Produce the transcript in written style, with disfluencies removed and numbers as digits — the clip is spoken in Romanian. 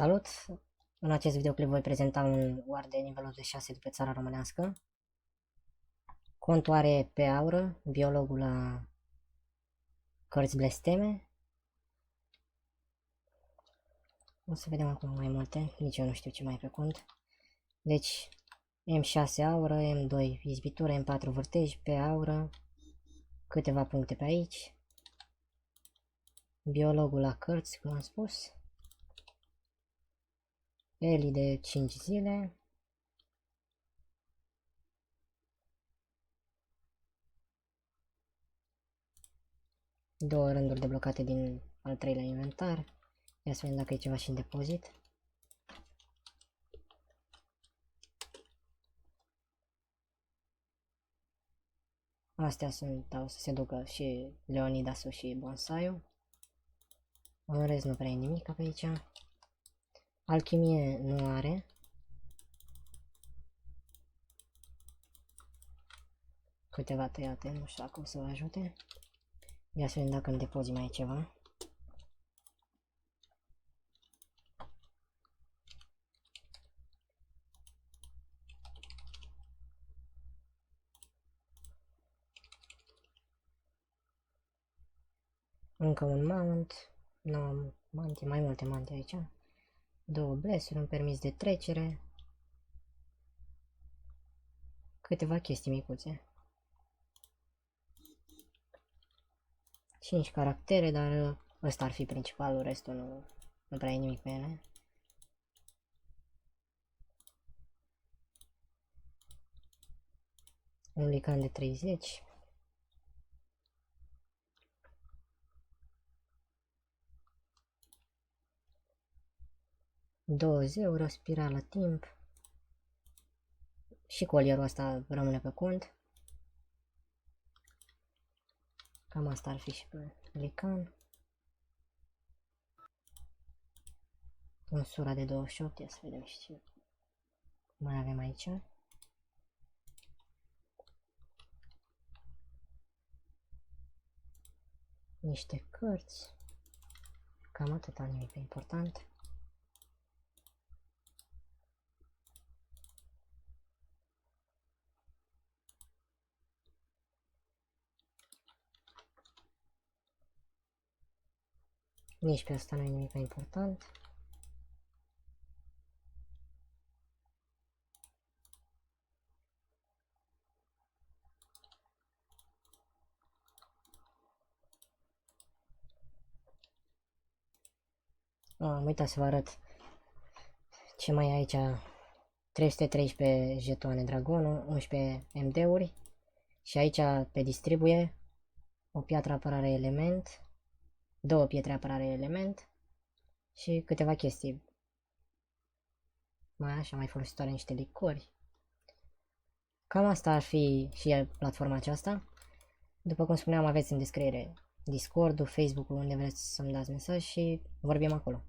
Salut! În acest videoclip voi prezenta un war de nivelul 26 de pe țara românească. Contul are pe aură, biologul la cărți blesteme. O să vedem acum mai multe, nici eu nu știu ce mai e pe cont. Deci, M6 aură, M2 izbitură, M4 vârtej pe aură, câteva puncte pe aici. Biologul la cărți, cum am spus. Eli de 5 zile. Două rânduri deblocate din al treilea inventar. Ia să vedem dacă e ceva și în depozit. Astea sunt, o să se ducă și Leonidasul și Bonsaiul. În rest nu prea e nimic pe aici. Alchimie nu are. Câteva tăiate, nu știu dacă o să vă ajute. Ia să vedem dacă în depozit mai e ceva. Încă un mount. 9 manti, mai multe manti aici. Două blesuri, un permis de trecere. Câteva chestii micuțe. 5 caractere, dar ăsta ar fi principalul, restul nu prea e nimic pe ele. Un lican de 30. €20, spirală timp. Și colierul ăsta rămâne pe cont. Cam asta ar fi și pe lican. Unsura de 28, ia să vedem și ce mai avem aici. Niște cărți. Cam atâta, nimic important. Nici pe asta nu e nimic important. Am uitat să vă arăt ce mai e aici. 313 jetoane dragonul, 11 MD-uri. Și aici pe distribuie o piatră apărare element, două pietre apărare element și câteva chestii. Mai așa, mai folositoare niște licori. Cam asta ar fi și platforma aceasta. După cum spuneam, aveți în descriere Discord-ul, Facebook-ul, unde vreți să-mi dați mesaj și vorbim acolo.